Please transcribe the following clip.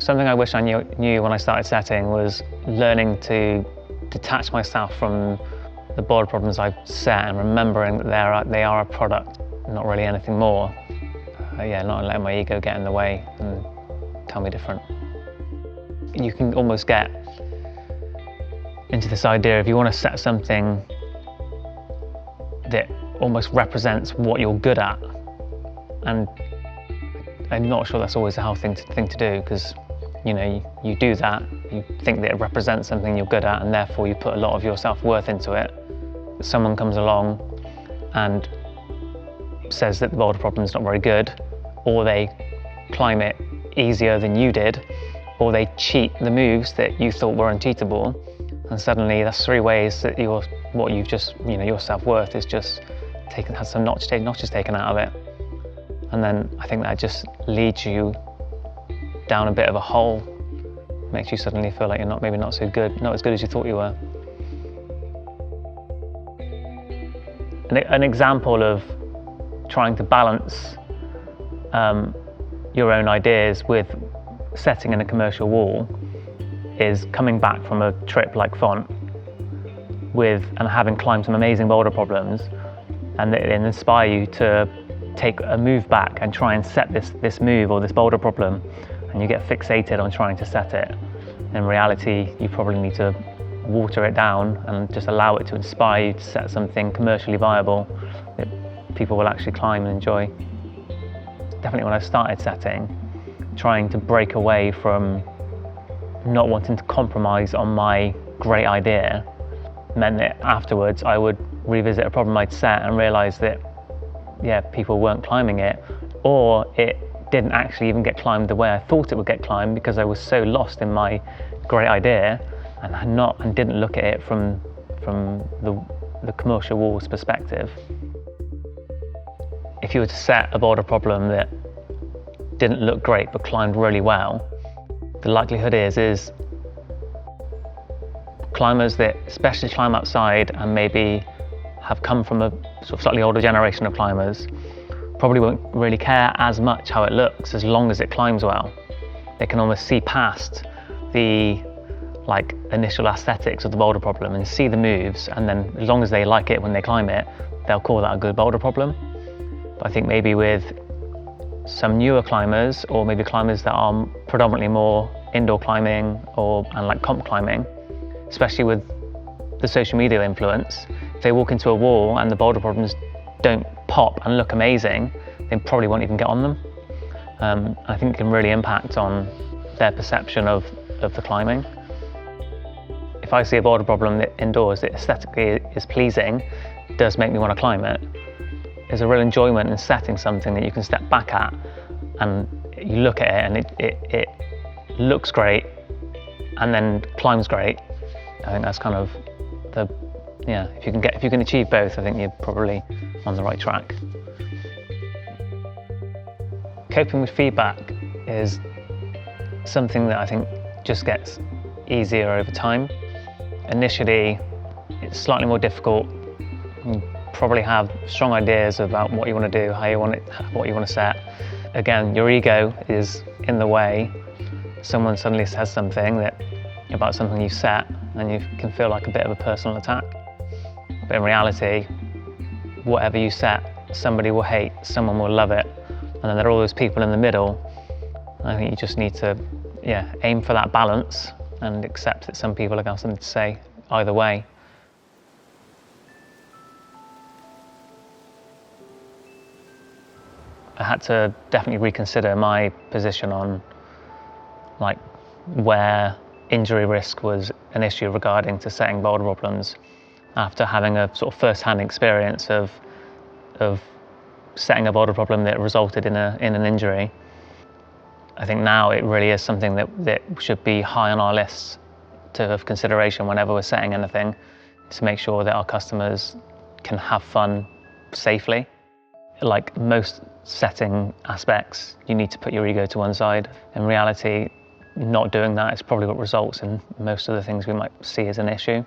Something I wish I knew when I started setting was learning to detach myself from the boulder problems I've set and remembering that they are a product, not really anything more. Not letting my ego get in the way and tell me different. You can almost get into this idea if you want to set something that almost represents what you're good at, and I'm not sure that's always a healthy thing to do, because you do that, you think that it represents something you're good at, and therefore you put a lot of your self-worth into it. Someone comes along and says that the boulder problem is not very good, or they climb it easier than you did, or they cheat the moves that you thought were uncheatable, and suddenly that's three ways that your self-worth is just has some notches taken out of it. And then I think that just leads you down a bit of a hole, makes you suddenly feel like you're maybe not so good, not as good as you thought you were. An example of trying to balance your own ideas with setting in a commercial wall is coming back from a trip like Font and having climbed some amazing boulder problems, and it inspire you to take a move back and try and set this move or this boulder problem, and you get fixated on trying to set it. In reality, you probably need to water it down and just allow it to inspire you to set something commercially viable that people will actually climb and enjoy. Definitely when I started setting, trying to break away from not wanting to compromise on my great idea meant that afterwards I would revisit a problem I'd set and realise that people weren't climbing it, or it didn't actually even get climbed the way I thought it would get climbed, because I was so lost in my great idea and didn't look at it from the commercial wall's perspective. If you were to set a boulder problem that didn't look great but climbed really well, the likelihood is climbers that especially climb outside and maybe have come from a sort of slightly older generation of climbers probably won't really care as much how it looks, as long as it climbs well. They can almost see past the initial aesthetics of the boulder problem and see the moves, and then as long as they like it when they climb it, they'll call that a good boulder problem. But I think maybe with some newer climbers, or maybe climbers that are predominantly more indoor climbing and comp climbing, especially with the social media influence, if they walk into a wall and the boulder problems don't pop and look amazing, they probably won't even get on them. I think it can really impact on their perception of the climbing. If I see a boulder problem that indoors that aesthetically is pleasing, does make me want to climb it, there's a real enjoyment in setting something that you can step back at, and you look at it and it looks great and then climbs great. I think that's kind of if you can achieve both, I think you're probably on the right track. Coping with feedback is something that I think just gets easier over time. Initially, it's slightly more difficult. You probably have strong ideas about what you want to do, what you want to set. Again, your ego is in the way. Someone suddenly says something about something you've set, and you can feel like a bit of a personal attack. But in reality, whatever you set, somebody will hate, someone will love it, and then there are all those people in the middle. I think you just need to aim for that balance and accept that some people are going to have something to say either way. I had to definitely reconsider my position on where injury risk was an issue regarding to setting boulder problems, after having a sort of first-hand experience of setting a boulder problem that resulted in an injury. I think now it really is something that should be high on our lists of consideration whenever we're setting anything, to make sure that our customers can have fun safely. Like most setting aspects, you need to put your ego to one side. In reality, not doing that is probably what results in most of the things we might see as an issue.